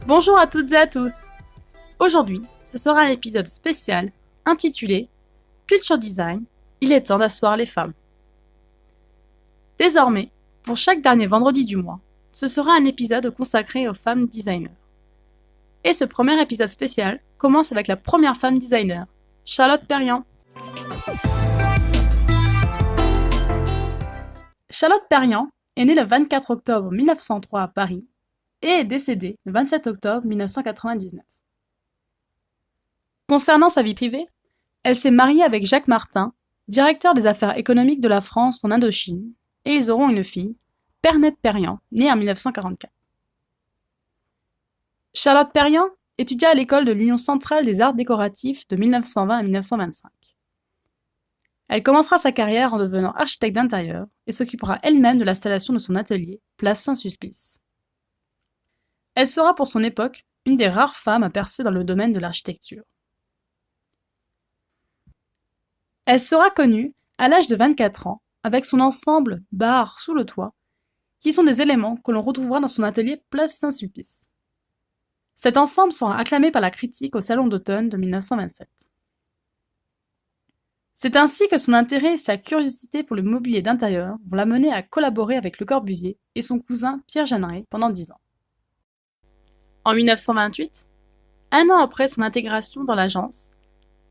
Bonjour à toutes et à tous. Aujourd'hui, ce sera un épisode spécial intitulé Culture Design, il est temps d'asseoir les femmes. Désormais, pour chaque dernier vendredi du mois, ce sera un épisode consacré aux femmes designers. Et ce premier épisode spécial commence avec la première femme designer, Charlotte Perriand. Charlotte Perriand est née le 24 octobre 1903 à Paris et est décédée le 27 octobre 1999. Concernant sa vie privée, elle s'est mariée avec Jacques Martin, directeur des affaires économiques de la France en Indochine, et ils auront une fille, Pernette Perriand, née en 1944. Charlotte Perriand étudia à l'école de l'Union centrale des arts décoratifs de 1920 à 1925. Elle commencera sa carrière en devenant architecte d'intérieur et s'occupera elle-même de l'installation de son atelier, place Saint-Sulpice. Elle sera pour son époque une des rares femmes à percer dans le domaine de l'architecture. Elle sera connue à l'âge de 24 ans avec son ensemble Bar sous le toit, qui sont des éléments que l'on retrouvera dans son atelier place Saint-Sulpice. Cet ensemble sera acclamé par la critique au Salon d'automne de 1927. C'est ainsi que son intérêt et sa curiosité pour le mobilier d'intérieur vont l'amener à collaborer avec Le Corbusier et son cousin Pierre Jeanneret pendant 10 ans. En 1928, un an après son intégration dans l'agence,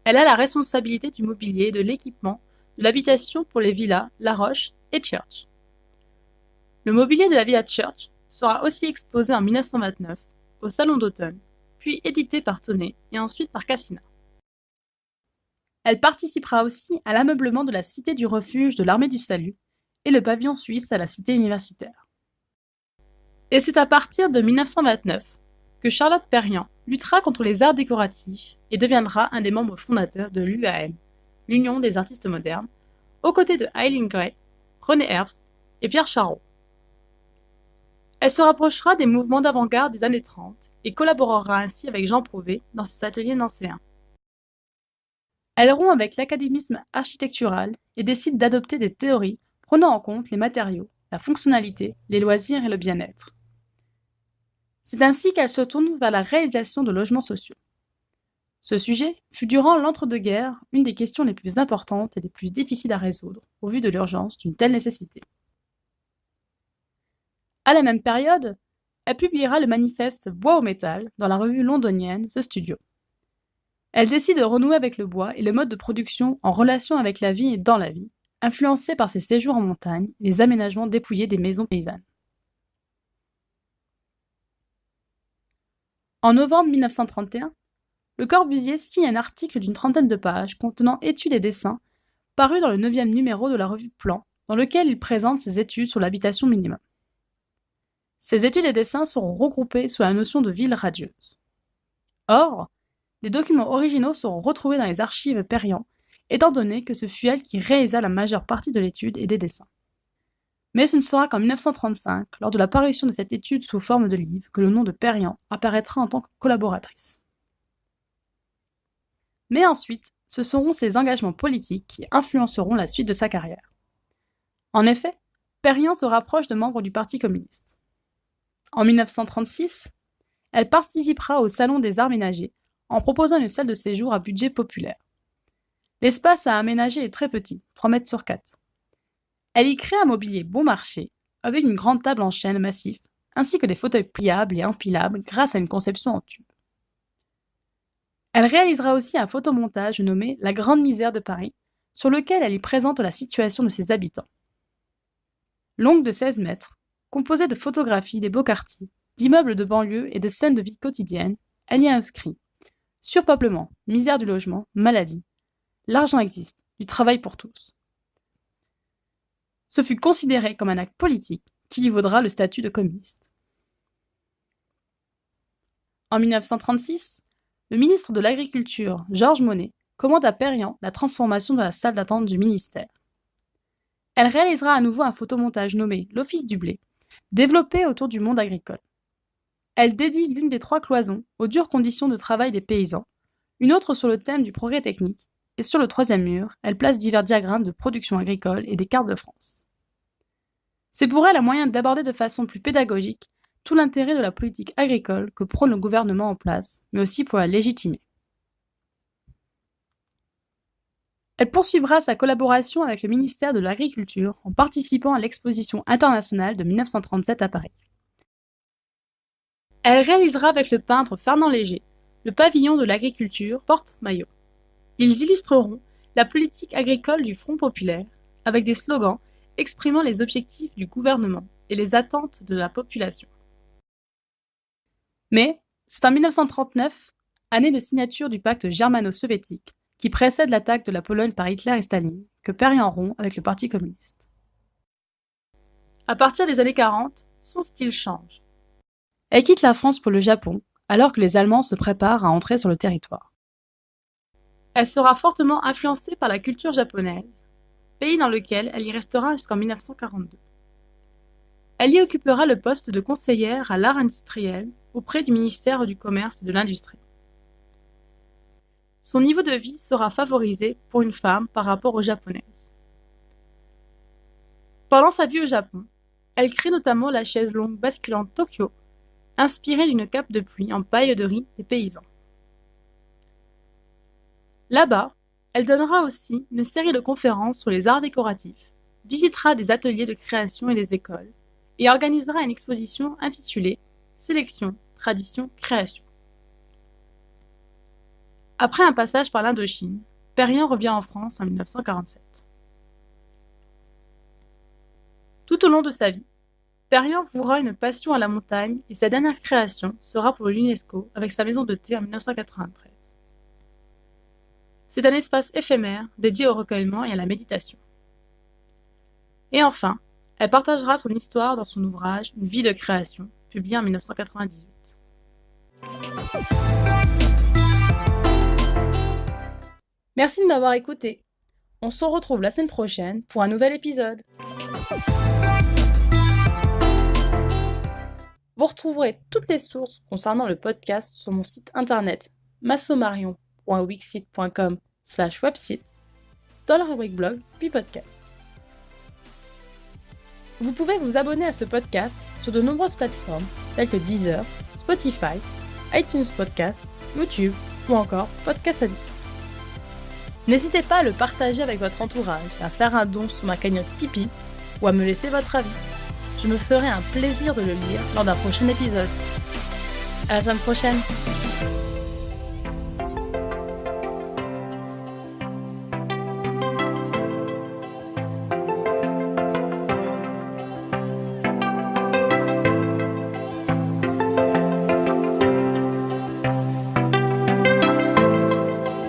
elle a la responsabilité du mobilier et de l'équipement de l'habitation pour les villas La Roche et Church. Le mobilier de la villa Church sera aussi exposé en 1929 au Salon d'automne, puis édité par Tonnet et ensuite par Cassina. Elle participera aussi à l'ameublement de la Cité du Refuge de l'Armée du Salut et le pavillon suisse à la Cité universitaire. Et c'est à partir de 1929 que Charlotte Perriand luttera contre les arts décoratifs et deviendra un des membres fondateurs de l'UAM, l'Union des artistes modernes, aux côtés de Eileen Gray, René Herbst et Pierre Charot. Elle se rapprochera des mouvements d'avant-garde des années 30 et collaborera ainsi avec Jean Prouvé dans ses ateliers nancéens. Elle rompt avec l'académisme architectural et décide d'adopter des théories prenant en compte les matériaux, la fonctionnalité, les loisirs et le bien-être. C'est ainsi qu'elle se tourne vers la réalisation de logements sociaux. Ce sujet fut durant l'entre-deux-guerres une des questions les plus importantes et les plus difficiles à résoudre au vu de l'urgence d'une telle nécessité. À la même période, elle publiera le manifeste Bois au métal dans la revue londonienne The Studio. Elle décide de renouer avec le bois et le mode de production en relation avec la vie et dans la vie, influencée par ses séjours en montagne et les aménagements dépouillés des maisons paysannes. En novembre 1931, Le Corbusier signe un article d'une trentaine de pages contenant études et dessins paru dans le 9e numéro de la revue Plan, dans lequel il présente ses études sur l'habitation minimum. Ces études et dessins seront regroupés sous la notion de ville radieuse. Or, les documents originaux seront retrouvés dans les archives Perriand, étant donné que ce fut elle qui réalisa la majeure partie de l'étude et des dessins. Mais ce ne sera qu'en 1935, lors de la parution de cette étude sous forme de livre, que le nom de Perriand apparaîtra en tant que collaboratrice. Mais ensuite, ce seront ses engagements politiques qui influenceront la suite de sa carrière. En effet, Perriand se rapproche de membres du Parti communiste. En 1936, elle participera au Salon des Arts Ménagers en proposant une salle de séjour à budget populaire. L'espace à aménager est très petit, 3 mètres sur 4. Elle y crée un mobilier bon marché, avec une grande table en chêne massif, ainsi que des fauteuils pliables et empilables grâce à une conception en tube. Elle réalisera aussi un photomontage nommé La Grande Misère de Paris, sur lequel elle y présente la situation de ses habitants. Longue de 16 mètres, composée de photographies des beaux quartiers, d'immeubles de banlieue et de scènes de vie quotidienne, elle y inscrit surpeuplement, misère du logement, maladie. L'argent existe, du travail pour tous. Ce fut considéré comme un acte politique qui lui vaudra le statut de communiste. En 1936, le ministre de l'Agriculture, Georges Monnet, commande à Perriand la transformation de la salle d'attente du ministère. Elle réalisera à nouveau un photomontage nommé l'Office du blé, développé autour du monde agricole. Elle dédie l'une des 3 cloisons aux dures conditions de travail des paysans, une autre sur le thème du progrès technique, et sur le 3e mur, elle place divers diagrammes de production agricole et des cartes de France. C'est pour elle un moyen d'aborder de façon plus pédagogique tout l'intérêt de la politique agricole que prône le gouvernement en place, mais aussi pour la légitimer. Elle poursuivra sa collaboration avec le ministère de l'Agriculture en participant à l'exposition internationale de 1937 à Paris. Elle réalisera avec le peintre Fernand Léger le pavillon de l'agriculture porte-maillot. Ils illustreront la politique agricole du Front populaire avec des slogans exprimant les objectifs du gouvernement et les attentes de la population. Mais c'est en 1939, année de signature du pacte germano-soviétique, qui précède l'attaque de la Pologne par Hitler et Staline, que Perrien rompt avec le Parti communiste. À partir des années 40, son style change. Elle quitte la France pour le Japon, alors que les Allemands se préparent à entrer sur le territoire. Elle sera fortement influencée par la culture japonaise, pays dans lequel elle y restera jusqu'en 1942. Elle y occupera le poste de conseillère à l'art industriel auprès du ministère du Commerce et de l'Industrie. Son niveau de vie sera favorisé pour une femme par rapport aux japonaises. Pendant sa vie au Japon, elle crée notamment la chaise longue basculante Tokyo, inspirée d'une cape de pluie en paille de riz des paysans. Là-bas, elle donnera aussi une série de conférences sur les arts décoratifs, visitera des ateliers de création et des écoles, et organisera une exposition intitulée « Sélection, tradition, création ». Après un passage par l'Indochine, Perrien revient en France en 1947. Tout au long de sa vie, Perrien vouera une passion à la montagne et sa dernière création sera pour l'UNESCO avec sa maison de thé en 1993. C'est un espace éphémère dédié au recueillement et à la méditation. Et enfin, elle partagera son histoire dans son ouvrage « Une vie de création », publié en 1998. Merci de m'avoir écouté. On se retrouve la semaine prochaine pour un nouvel épisode. Vous retrouverez toutes les sources concernant le podcast sur mon site internet massomarion.wixsite.com/website dans la rubrique blog puis podcast. Vous pouvez vous abonner à ce podcast sur de nombreuses plateformes telles que Deezer, Spotify, iTunes Podcast, YouTube ou encore Podcast Addict. N'hésitez pas à le partager avec votre entourage, à faire un don sur ma cagnotte Tipeee ou à me laisser votre avis. Je me ferai un plaisir de le lire lors d'un prochain épisode. À la semaine prochaine!